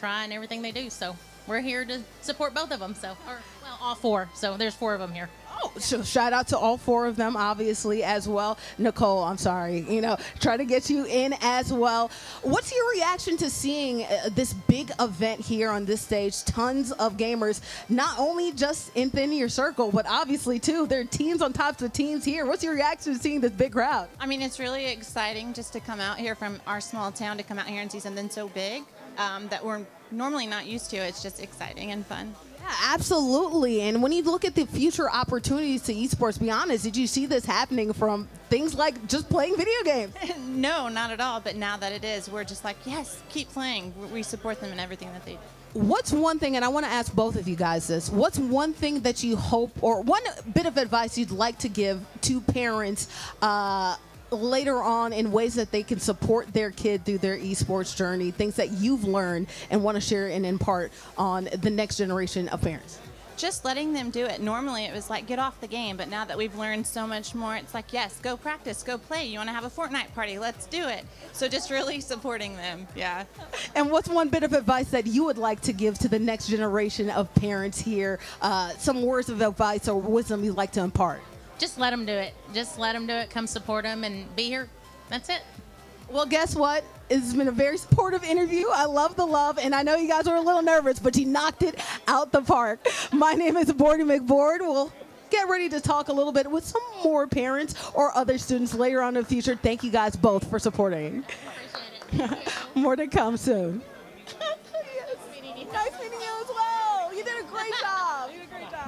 try in everything they do. So we're here to support both of them. So, or well, all four. So there's four of them here. Oh, so shout out to all four of them, obviously, as well. Nicole, I'm sorry, try to get you in as well. What's your reaction to seeing this big event here on this stage? Tons of gamers, not only just within your circle, but obviously, too, there are teams on top of teams here. What's your reaction to seeing this big crowd? I mean, it's really exciting just to come out here from our small town to come out here and see something so big that we're normally not used to. It's just exciting and fun. Yeah, absolutely. And when you look at the future opportunities to esports, be honest, did you see this happening from things like just playing video games? No, not at all. But now that it is, we're just like, yes, keep playing. We support them in everything that they do. What's one thing, and I want to ask both of you guys this, what's one thing that you hope, or one bit of advice you'd like to give to parents later on in ways that they can support their kid through their esports journey, things that you've learned and want to share and impart on the next generation of parents? Just letting them do it. Normally it was like, get off the game, but now that we've learned so much more, it's like, yes, go practice, go play. You want to have a Fortnite party, let's do it. So just really supporting them, yeah. And what's one bit of advice that you would like to give to the next generation of parents here? Some words of advice or wisdom you'd like to impart? Just let them do it. Just let them do it. Come support them and be here. That's it. Well, guess what? It's been a very supportive interview. I love the love, and I know you guys were a little nervous, but you knocked it out the park. My name is Bordy McBoard. We'll get ready to talk a little bit with some more parents or other students later on in the future. Thank you guys both for supporting. Appreciate it. More to come soon. Yes. Nice meeting you as well. You did a great job. You did a great job.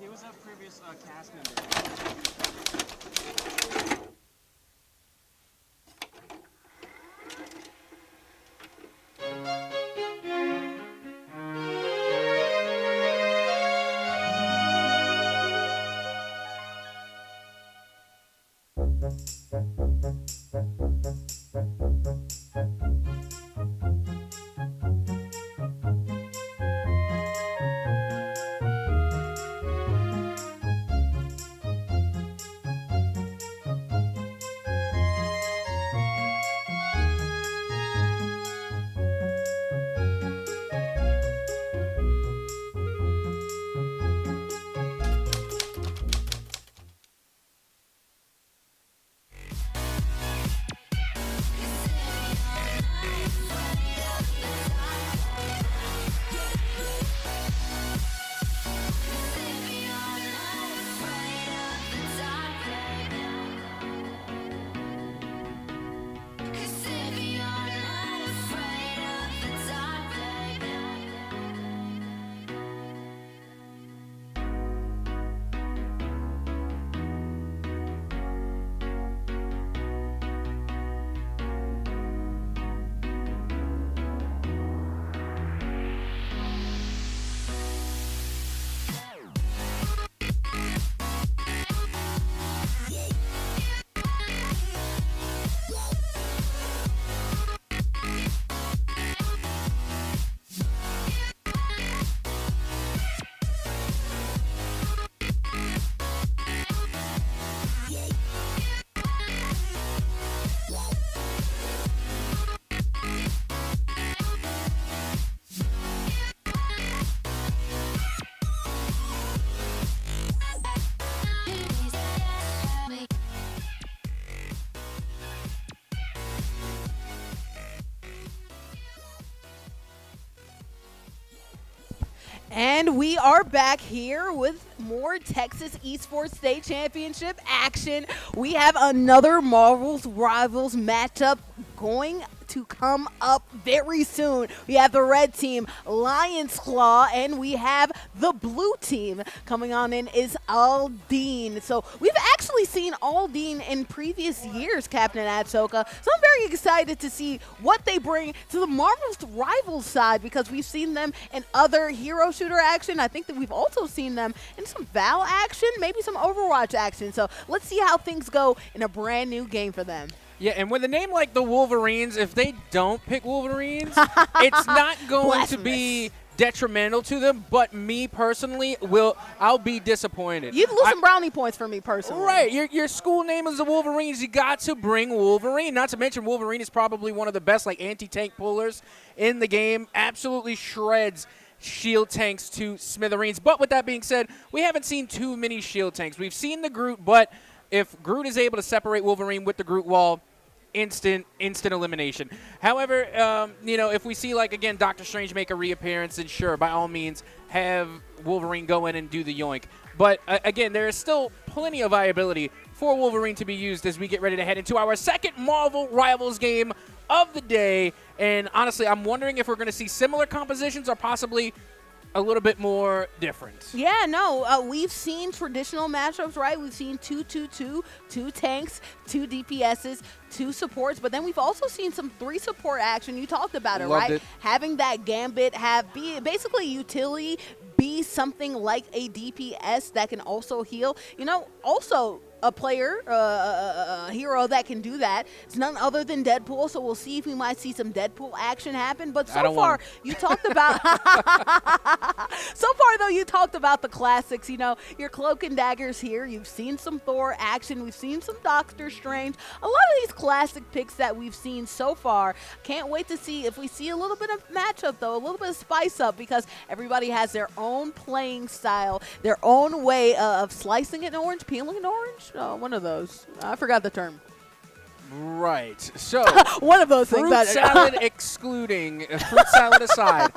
He was a previous cast member. And we are back here with more Texas Esports State Championship action. We have another Marvel's Rivals matchup going to come up very soon. We have the red team, Lion's Claw, and we have the blue team. Coming on in is Aldine. So we've actually seen Aldine in previous years, Captain Atsoka. So I'm very excited to see what they bring to the Marvel's Rivals side, because we've seen them in other hero shooter action. I think that we've also seen them in some Val action, maybe some Overwatch action. So let's see how things go in a brand new game for them. Yeah, and with a name like the Wolverines, if they don't pick Wolverines, it's not going to be detrimental to them, but me personally, I'll be disappointed. You'd lose some brownie points for me personally. Right, your school name is the Wolverines. You got to bring Wolverine. Not to mention Wolverine is probably one of the best anti-tank pullers in the game. Absolutely shreds shield tanks to smithereens. But with that being said, we haven't seen too many shield tanks. We've seen the Groot, but if Groot is able to separate Wolverine with the Groot wall, instant elimination. However, if we see, again, Doctor Strange make a reappearance, then sure, by all means, have Wolverine go in and do the yoink. But, again, there is still plenty of viability for Wolverine to be used as we get ready to head into our second Marvel Rivals game of the day. And, honestly, I'm wondering if we're going to see similar compositions or possibly a little bit more different. Yeah, no, we've seen traditional matchups, right? We've seen 2-2-2, 2 tanks, 2 DPSs, 2 supports, but then we've also seen some 3 support action. You talked about it, Loved right? it. Having that gambit be basically utility, be something like a DPS that can also heal. Also a player, a hero that can do that. It's none other than Deadpool, so we'll see if we might see some Deadpool action happen. But so far, you talked about you talked about the classics. Your Cloak and Daggers here. You've seen some Thor action. We've seen some Doctor Strange. A lot of these classic picks that we've seen so far. Can't wait to see if we see a little bit of matchup, though, a little bit of spice up, because everybody has their own playing style, their own way of slicing an orange, peeling an orange. One of those. I forgot the term. Right. So one of those things. Fruit salad excluding, fruit salad aside.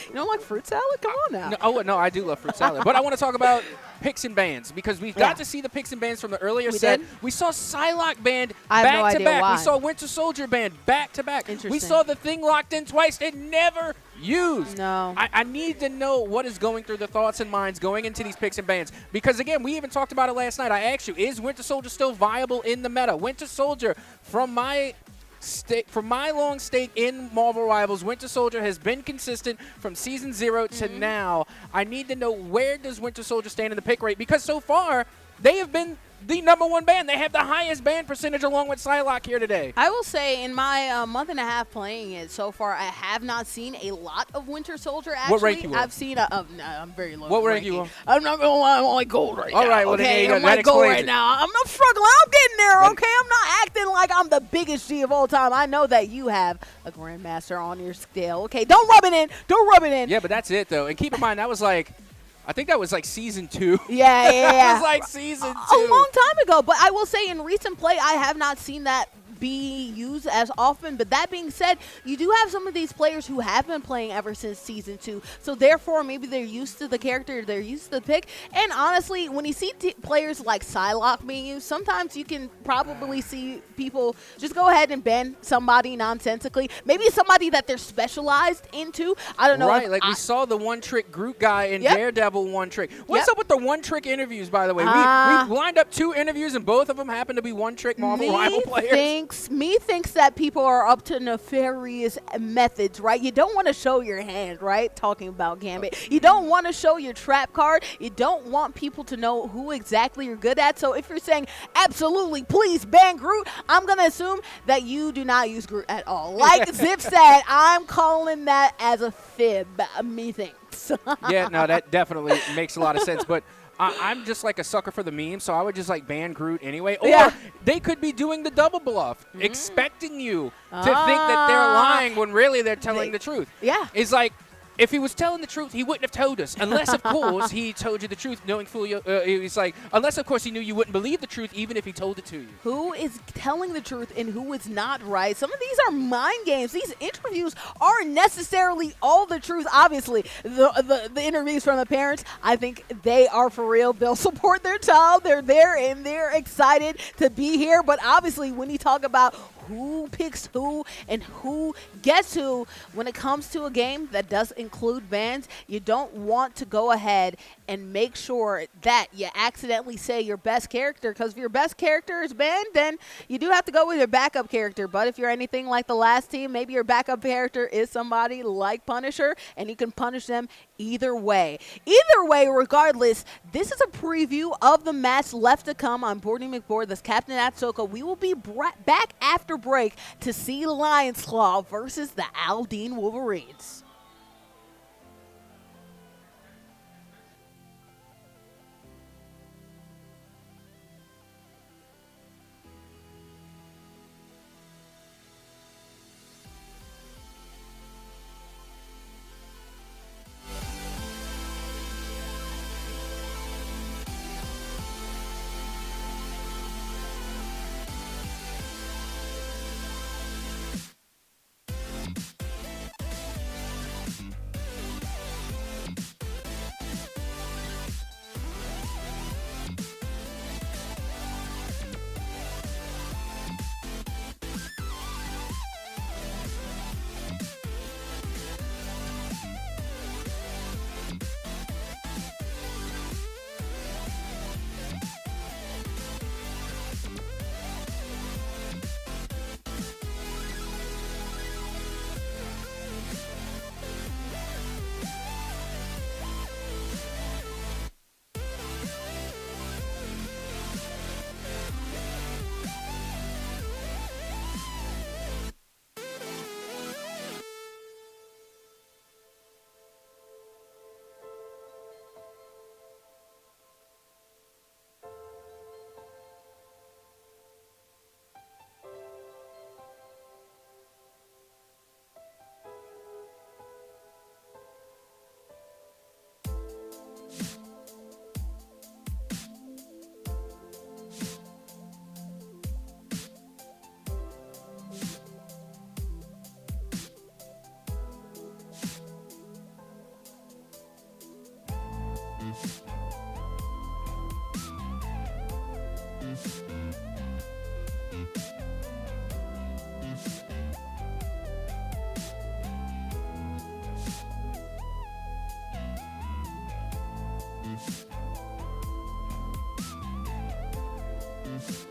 You don't like fruit salad? Come on now. No, I do love fruit salad. But I want to talk about picks and bans, because we've got to see the picks and bans from the earlier set. Did? We saw Psylocke banned I have no back to idea back. why. We saw Winter Soldier banned back to back. Interesting. We saw the thing locked in twice and never used. No. I need to know what is going through the thoughts and minds going into these picks and bans, because again, we even talked about it last night. I asked you, is Winter Soldier still viable in the meta? Winter Soldier, from my long stake in Marvel Rivals, Winter Soldier has been consistent from Season 0 to now. I need to know, where does Winter Soldier stand in the pick rate? Because so far, they have been the #1 ban. They have the highest ban percentage along with Psylocke here today. I will say in my month and a half playing it so far, I have not seen a lot of Winter Soldier. Actually, What rank you on? I've seen no, I'm very low. What in rank you ranking. on? I'm not gonna lie, I'm only gold right now. All right, well, then, okay, yeah, I'm that like gold explains right it. now. I'm not struggling. I'm getting there. Okay, I'm not acting like I'm the biggest G of all time. I know that you have a Grandmaster on your scale. Okay, don't rub it in. Don't rub it in. Yeah, but that's it, though. And keep in mind, that was like, I think that was like season 2. Yeah. That was like season 2. A long time ago, but I will say in recent play, I have not seen that be used as often. But that being said, you do have some of these players who have been playing ever since season 2, so therefore maybe they're used to the character, they're used to the pick. And honestly, when you see players like Psylocke being used, sometimes you can probably see people just go ahead and ban somebody nonsensically, maybe somebody that they're specialized into. I don't know. Right, like we saw the one-trick Groot guy in Yep. Daredevil one-trick. What's up with the one-trick interviews, by the way? We lined up 2 interviews, and both of them happen to be one-trick Marvel rival players. Me thinks that people are up to nefarious methods, right? You don't want to show your hand, right? Talking about Gambit. You don't want to show your trap card. You don't want people to know who exactly you're good at. So if you're saying, absolutely, please ban Groot, I'm going to assume that you do not use Groot at all. Like Zip said, I'm calling that as a fib. Methinks. Yeah, no, that definitely makes a lot of sense. But I'm just like a sucker for the meme, so I would just like ban Groot anyway. Or they could be doing the double bluff, expecting you to think that they're lying when really they're telling the truth. Yeah. It's like, if he was telling the truth, he wouldn't have told us. Unless, of course, he told you the truth, knowing fully. He's like, unless, of course, he knew you wouldn't believe the truth, even if he told it to you. Who is telling the truth and who is not, right? Some of these are mind games. These interviews aren't necessarily all the truth. Obviously, the interviews from the parents, I think they are for real. They'll support their child. They're there and they're excited to be here. But obviously, when you talk about who picks who and who gets who, when it comes to a game that does include bans, you don't want to go ahead and make sure that you accidentally say your best character, because if your best character is banned, then you do have to go with your backup character. But if you're anything like the last team, maybe your backup character is somebody like Punisher, and you can punish them either way. Either way, regardless, this is a preview of the match left to come. I'm Boarding McBoard. That's Captain Atsuka. We will be back after break to see Lion's Claw versus the Aldine Wolverines.